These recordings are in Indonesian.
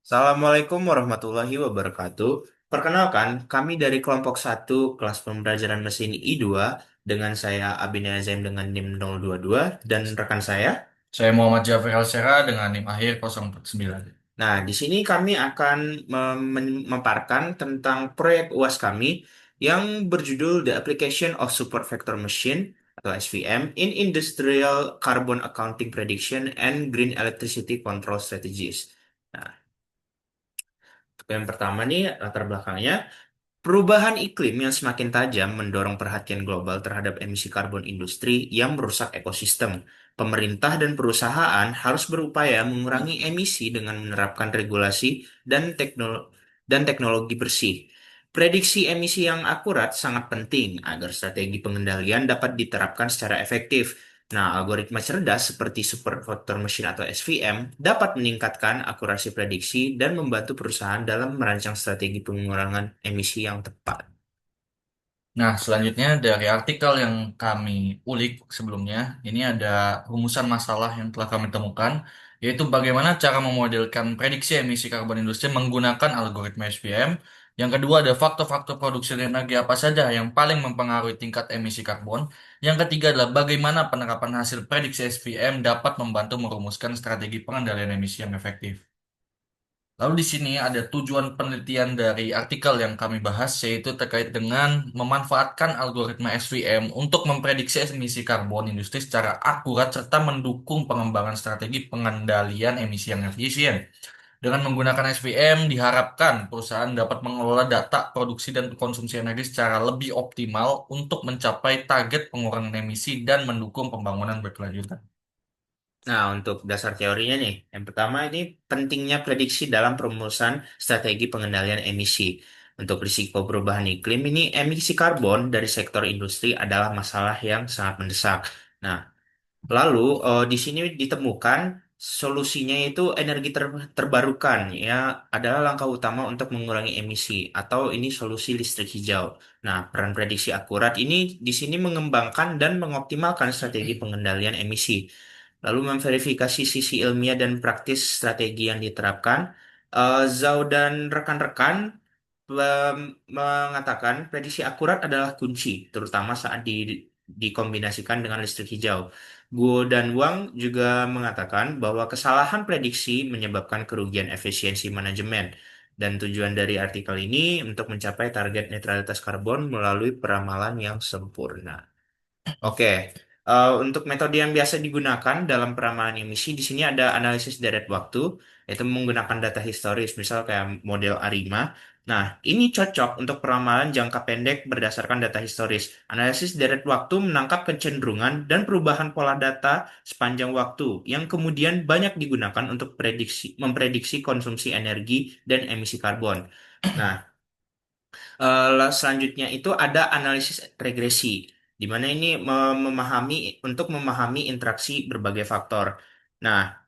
Assalamualaikum warahmatullahi wabarakatuh. Perkenalkan, kami dari kelompok satu kelas pembelajaran mesin I2 dengan saya Abinaya Zaim dengan NIM 022 dan rekan saya. Saya Muhammad Jafir Alsera dengan NIM akhir 049. Nah, di sini kami akan memaparkan tentang proyek UAS kami yang berjudul The Application of Support Vector Machine atau SVM in Industrial Carbon Accounting Prediction and Green Electricity Control Strategies. Nah, untuk yang pertama nih latar belakangnya. Perubahan iklim yang semakin tajam mendorong perhatian global terhadap emisi karbon industri yang merusak ekosistem. Pemerintah dan perusahaan harus berupaya mengurangi emisi dengan menerapkan regulasi dan teknologi bersih. Prediksi emisi yang akurat sangat penting agar strategi pengendalian dapat diterapkan secara efektif. Nah, algoritma cerdas seperti Super Factor Machine atau SVM dapat meningkatkan akurasi prediksi dan membantu perusahaan dalam merancang strategi pengurangan emisi yang tepat. Nah, selanjutnya dari artikel yang kami ulik sebelumnya, ini ada rumusan masalah yang telah kami temukan, yaitu bagaimana cara memodelkan prediksi emisi karbon industri menggunakan algoritma SVM. Yang kedua ada faktor-faktor produksi energi apa saja yang paling mempengaruhi tingkat emisi karbon. Yang ketiga adalah bagaimana penerapan hasil prediksi SVM dapat membantu merumuskan strategi pengendalian emisi yang efektif. Lalu di sini ada tujuan penelitian dari artikel yang kami bahas, yaitu terkait dengan memanfaatkan algoritma SVM untuk memprediksi emisi karbon industri secara akurat serta mendukung pengembangan strategi pengendalian emisi yang efisien. Dengan menggunakan SVM, diharapkan perusahaan dapat mengelola data produksi dan konsumsi energi secara lebih optimal untuk mencapai target pengurangan emisi dan mendukung pembangunan berkelanjutan. Nah, untuk dasar teorinya nih, yang pertama ini pentingnya prediksi dalam perumusan strategi pengendalian emisi. Untuk risiko perubahan iklim ini, emisi karbon dari sektor industri adalah masalah yang sangat mendesak. Nah, lalu di sini ditemukan solusinya itu energi terbarukan ya adalah langkah utama untuk mengurangi emisi atau ini solusi listrik hijau. Nah, peran prediksi akurat ini di sini mengembangkan dan mengoptimalkan strategi pengendalian emisi. Lalu memverifikasi sisi ilmiah dan praktis strategi yang diterapkan. Zhao dan rekan-rekan mengatakan prediksi akurat adalah kunci, terutama saat dikombinasikan dengan listrik hijau. Guo dan Wang juga mengatakan bahwa kesalahan prediksi menyebabkan kerugian efisiensi manajemen. Dan tujuan dari artikel ini untuk mencapai target netralitas karbon melalui peramalan yang sempurna. Oke, untuk metode yang biasa digunakan dalam peramalan emisi di sini ada analisis deret waktu, yaitu menggunakan data historis, misal kayak model ARIMA. Nah, ini cocok untuk peramalan jangka pendek berdasarkan data historis. Analisis deret waktu menangkap kecenderungan dan perubahan pola data sepanjang waktu, yang kemudian banyak digunakan untuk memprediksi konsumsi energi dan emisi karbon. Nah, selanjutnya itu ada analisis regresi, di mana ini memahami interaksi berbagai faktor. Nah,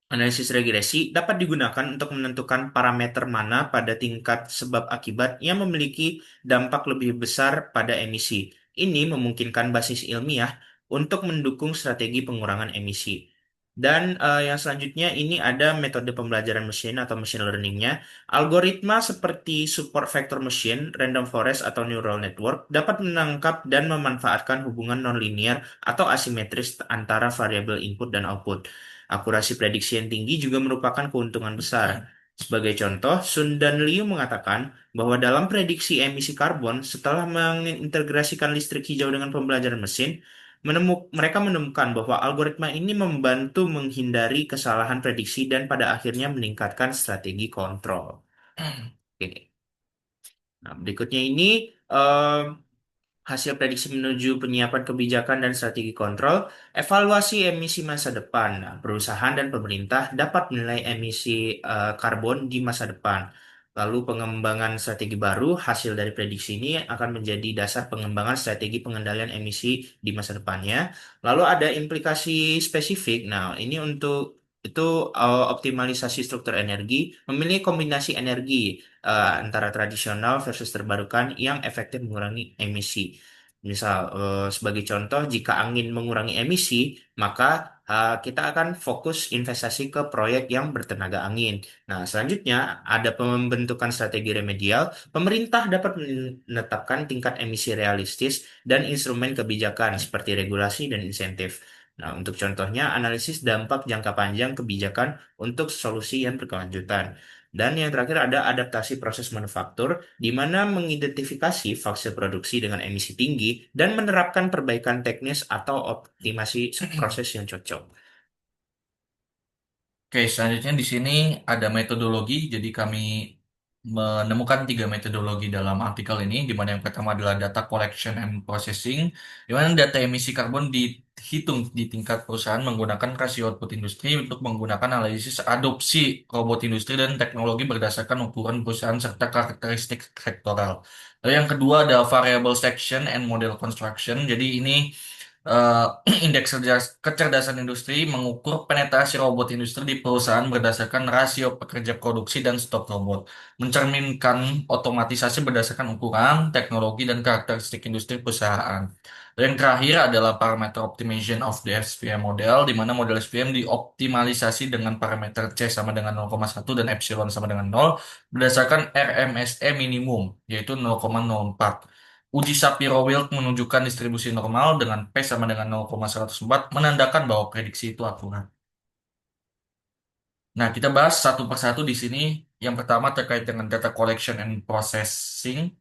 analisis regresi dapat digunakan untuk menentukan parameter mana pada tingkat sebab akibat yang memiliki dampak lebih besar pada emisi. Ini memungkinkan basis ilmiah untuk mendukung strategi pengurangan emisi. Dan yang selanjutnya ini ada metode pembelajaran mesin atau machine learning-nya. Algoritma seperti support vector machine, random forest, atau neural network dapat menangkap dan memanfaatkan hubungan nonlinear atau asimetris antara variabel input dan output. Akurasi prediksi yang tinggi juga merupakan keuntungan besar. Sebagai contoh, Sun dan Liu mengatakan bahwa dalam prediksi emisi karbon setelah mengintegrasikan listrik hijau dengan pembelajaran mesin, mereka menemukan bahwa algoritma ini membantu menghindari kesalahan prediksi dan pada akhirnya meningkatkan strategi kontrol. Oke. Nah, berikutnya ini eh, hasil prediksi menuju penyiapan kebijakan dan strategi kontrol, evaluasi emisi masa depan. Nah, perusahaan dan pemerintah dapat menilai emisi karbon di masa depan. Lalu pengembangan strategi baru, hasil dari prediksi ini akan menjadi dasar pengembangan strategi pengendalian emisi di masa depannya. Lalu ada implikasi spesifik. Nah, ini untuk itu optimalisasi struktur energi, memilih kombinasi energi antara tradisional versus terbarukan yang efektif mengurangi emisi. Misal, sebagai contoh, jika angin mengurangi emisi, maka kita akan fokus investasi ke proyek yang bertenaga angin. Nah, selanjutnya ada pembentukan strategi remedial. Pemerintah dapat menetapkan tingkat emisi realistis dan instrumen kebijakan seperti regulasi dan insentif. Nah, untuk contohnya, analisis dampak jangka panjang kebijakan untuk solusi yang berkelanjutan. Dan yang terakhir ada adaptasi proses manufaktur, di mana mengidentifikasi fase produksi dengan emisi tinggi dan menerapkan perbaikan teknis atau optimasi proses yang cocok. Oke, selanjutnya di sini ada metodologi. Jadi kami menemukan tiga metodologi dalam artikel ini, di mana yang pertama adalah data collection and processing, di mana data emisi karbon dihitung di tingkat perusahaan menggunakan rasio output industri untuk menggunakan analisis adopsi robot industri dan teknologi berdasarkan ukuran perusahaan serta karakteristik sektoral. Lalu yang kedua ada variable section and model construction. Jadi ini eh, indeks kecerdasan industri mengukur penetrasi robot industri di perusahaan berdasarkan rasio pekerja produksi dan stok robot, mencerminkan otomatisasi berdasarkan ukuran, teknologi, dan karakteristik industri perusahaan. Dan yang terakhir adalah parameter optimization of the SVM model, di mana model SVM dioptimalisasi dengan parameter C sama dengan 0,1 dan epsilon sama dengan 0 berdasarkan RMSE minimum, yaitu 0,04. Uji Shapiro-Wilk menunjukkan distribusi normal dengan P sama dengan 0,104 menandakan bahwa prediksi itu akurat. Nah, kita bahas satu persatu di sini. Yang pertama terkait dengan data collection and processing,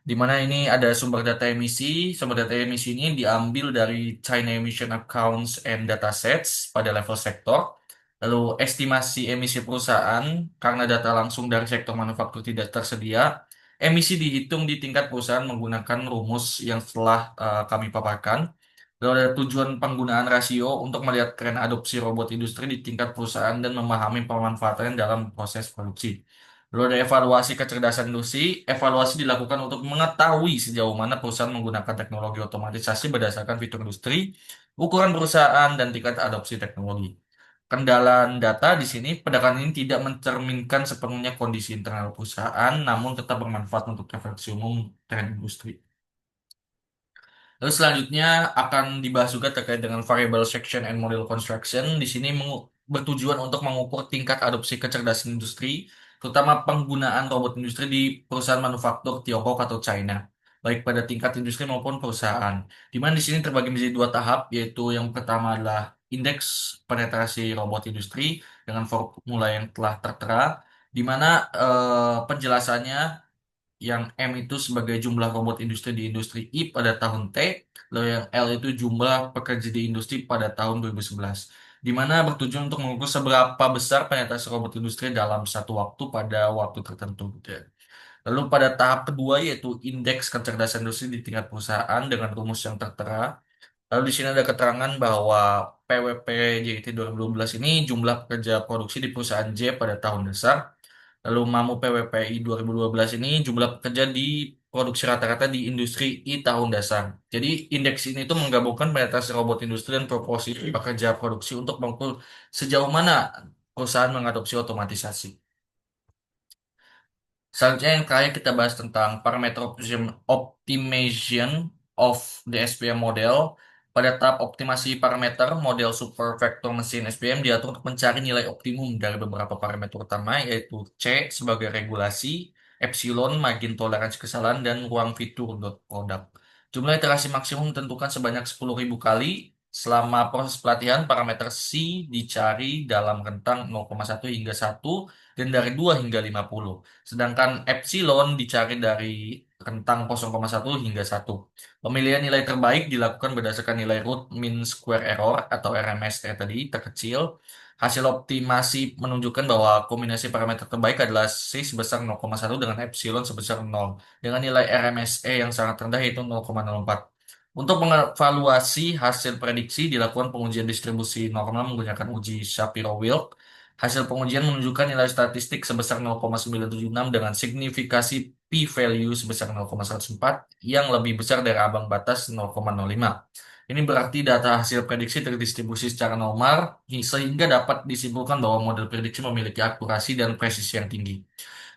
di mana ini ada sumber data emisi. Sumber data emisi ini diambil dari China Emission Accounts and Datasets pada level sektor. Lalu estimasi emisi perusahaan karena data langsung dari sektor manufaktur tidak tersedia. Emisi dihitung di tingkat perusahaan menggunakan rumus yang telah kami paparkan. Lalu ada tujuan penggunaan rasio untuk melihat tren adopsi robot industri di tingkat perusahaan dan memahami pemanfaatannya dalam proses produksi. Lalu ada evaluasi kecerdasan industri. Evaluasi dilakukan untuk mengetahui sejauh mana perusahaan menggunakan teknologi otomatisasi berdasarkan fitur industri, ukuran perusahaan, dan tingkat adopsi teknologi. Kendala data di sini, pendekatan ini tidak mencerminkan sepenuhnya kondisi internal perusahaan, namun tetap bermanfaat untuk refleksi umum tren industri. Lalu selanjutnya akan dibahas juga terkait dengan variable section and model construction. Di sini bertujuan untuk mengukur tingkat adopsi kecerdasan industri, terutama penggunaan robot industri di perusahaan manufaktur Tiongkok atau China, baik pada tingkat industri maupun perusahaan. Di mana di sini terbagi menjadi dua tahap, yaitu yang pertama adalah indeks penetrasi robot industri dengan formula yang telah tertera, di mana penjelasannya yang M itu sebagai jumlah robot industri di industri I pada tahun T, lalu yang L itu jumlah pekerja di industri pada tahun 2011, di mana bertujuan untuk mengukur seberapa besar penetrasi robot industri dalam satu waktu pada waktu tertentu, gitu ya. Lalu pada tahap kedua yaitu indeks kecerdasan industri di tingkat perusahaan dengan rumus yang tertera. Lalu di sini ada keterangan bahwa PWP JIT 2012 ini jumlah pekerja produksi di perusahaan J pada tahun dasar. Lalu MAMU PWPI 2012 ini jumlah pekerja di produksi rata-rata di industri I tahun dasar. Jadi indeks ini itu menggabungkan penetrasi robot industri dan proporsi pekerja produksi untuk mengukur sejauh mana perusahaan mengadopsi otomatisasi. Selanjutnya yang terakhir kita bahas tentang parameter optimization of the SPM model. Pada tahap optimasi parameter, model super vector mesin SPM diatur untuk mencari nilai optimum dari beberapa parameter utama, yaitu C sebagai regulasi, epsilon margin toleransi kesalahan, dan ruang fitur dot product. Jumlah iterasi maksimum ditentukan sebanyak 10.000 kali. Selama proses pelatihan, parameter C dicari dalam rentang 0,1 hingga 1 dan dari 2 hingga 50. Sedangkan epsilon dicari dari rentang 0,1 hingga 1. Pemilihan nilai terbaik dilakukan berdasarkan nilai root mean square error atau RMSE tadi terkecil. Hasil optimasi menunjukkan bahwa kombinasi parameter terbaik adalah C sebesar 0,1 dengan epsilon sebesar 0 dengan nilai RMSE yang sangat rendah yaitu 0,04. Untuk mengevaluasi hasil prediksi dilakukan pengujian distribusi normal menggunakan uji Shapiro-Wilk. Hasil pengujian menunjukkan nilai statistik sebesar 0,976 dengan signifikasi p-value sebesar 0,104 yang lebih besar dari ambang batas 0,05. Ini berarti data hasil prediksi terdistribusi secara normal sehingga dapat disimpulkan bahwa model prediksi memiliki akurasi dan presisi yang tinggi.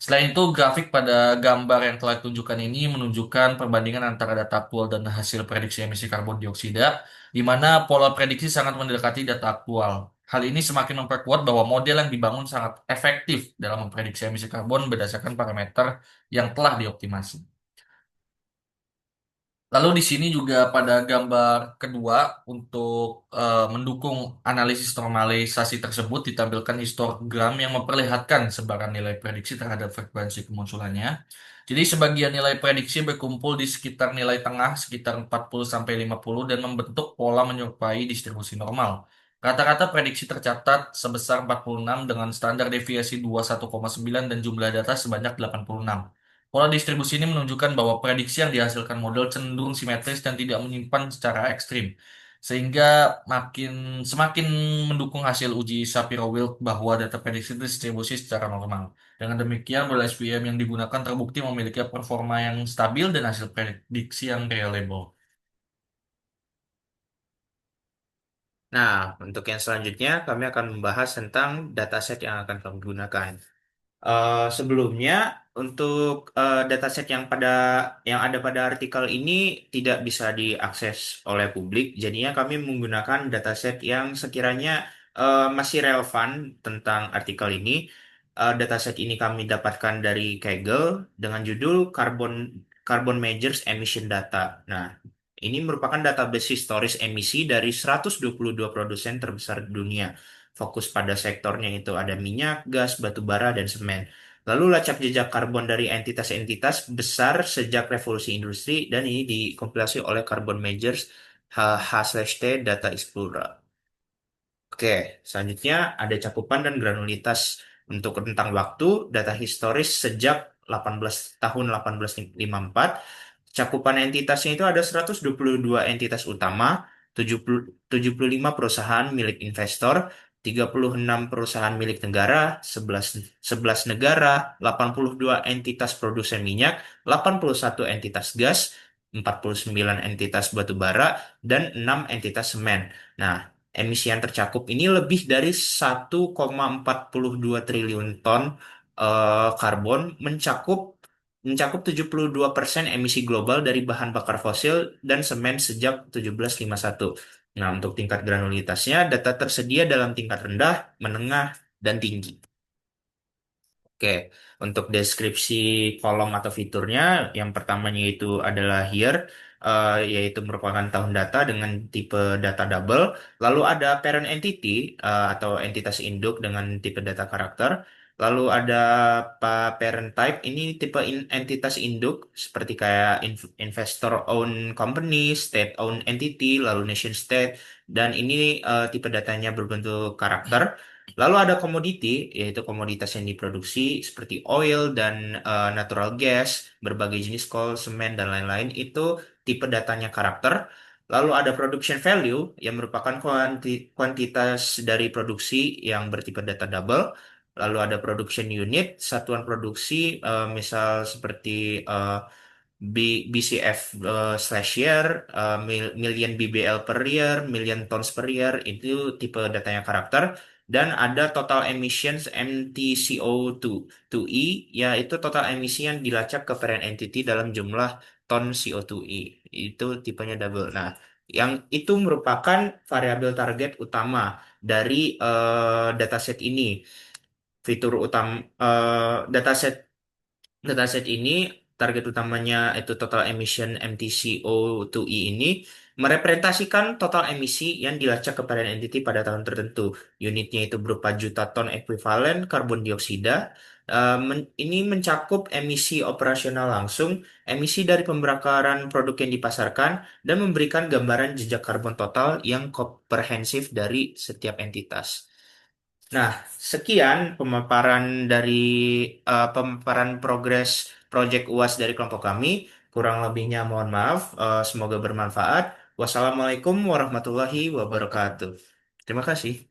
Selain itu, grafik pada gambar yang telah ditunjukkan ini menunjukkan perbandingan antara data aktual dan hasil prediksi emisi karbon dioksida, di mana pola prediksi sangat mendekati data aktual. Hal ini semakin memperkuat bahwa model yang dibangun sangat efektif dalam memprediksi emisi karbon berdasarkan parameter yang telah dioptimasi. Lalu di sini juga pada gambar kedua untuk mendukung analisis normalisasi tersebut ditampilkan histogram yang memperlihatkan sebaran nilai prediksi terhadap frekuensi kemunculannya. Jadi sebagian nilai prediksi berkumpul di sekitar nilai tengah sekitar 40 sampai 50 dan membentuk pola menyerupai distribusi normal. Rata-rata prediksi tercatat sebesar 46 dengan standar deviasi 21,9 dan jumlah data sebanyak 86. Pola distribusi ini menunjukkan bahwa prediksi yang dihasilkan model cenderung simetris dan tidak menyimpan secara ekstrim, sehingga semakin mendukung hasil uji Shapiro-Wilk bahwa data prediksi distribusi secara normal. Dengan demikian, model SPM yang digunakan terbukti memiliki performa yang stabil dan hasil prediksi yang reliable. Nah, untuk yang selanjutnya kami akan membahas tentang dataset yang akan kami gunakan. Sebelumnya untuk dataset yang ada pada artikel ini tidak bisa diakses oleh publik, jadinya kami menggunakan dataset yang sekiranya masih relevan tentang artikel ini. Dataset ini kami dapatkan dari Kaggle dengan judul Carbon Majors Emission Data. Nah, ini merupakan database historis emisi dari 122 produsen terbesar di dunia. Fokus pada sektornya itu ada minyak, gas, batu bara, dan semen. Lalu lacak jejak karbon dari entitas-entitas besar sejak revolusi industri dan ini dikompilasi oleh Carbon Majors H/T Data Explorer. Oke, selanjutnya ada cakupan dan granulitas untuk rentang waktu data historis sejak 18 tahun 1854. Cakupan entitasnya itu ada 122 entitas utama, 75 perusahaan milik investor, 36 perusahaan milik negara, 11 negara, 82 entitas produsen minyak, 81 entitas gas, 49 entitas batu bara, dan 6 entitas semen. Nah, emisi yang tercakup ini lebih dari 1,42 triliun ton karbon mencakup 72% emisi global dari bahan bakar fosil dan semen sejak 1751. Nah, untuk tingkat granulitasnya, data tersedia dalam tingkat rendah, menengah, dan tinggi. Oke, untuk deskripsi kolom atau fiturnya, yang pertamanya itu adalah here, yaitu merupakan tahun data dengan tipe data double. Lalu ada parent entity atau entitas induk dengan tipe data karakter. Lalu ada parent type, ini tipe entitas induk seperti kayak investor own company, state own entity, lalu nation state, dan ini tipe datanya berbentuk karakter. Lalu ada komoditi, yaitu komoditas yang diproduksi seperti oil dan natural gas, berbagai jenis coal, semen, dan lain-lain. Itu tipe datanya karakter. Lalu ada production value, yang merupakan kuantitas dari produksi yang bertipe data double. Lalu ada production unit, satuan produksi, misal seperti BCF slash year, million BBL per year, million tons per year, itu tipe datanya karakter. Dan ada total emissions MTCO2, 2E, yaitu total emisi yang dilacak ke parent entity dalam jumlah ton CO2e. Itu tipenya double. Nah, yang itu merupakan variabel target utama dari dataset ini. Fitur utama dataset Dataset ini target utamanya itu total emission MTCO2e ini merepresentasikan total emisi yang dilacak kepada entity pada tahun tertentu. Unitnya itu berupa juta ton ekuivalen karbon dioksida. Ini mencakup emisi operasional langsung, emisi dari pembakaran produk yang dipasarkan, dan memberikan gambaran jejak karbon total yang komprehensif dari setiap entitas. Nah, sekian pemaparan progres proyek UAS dari kelompok kami. Kurang lebihnya mohon maaf. Semoga bermanfaat. Wassalamualaikum warahmatullahi wabarakatuh. Terima kasih.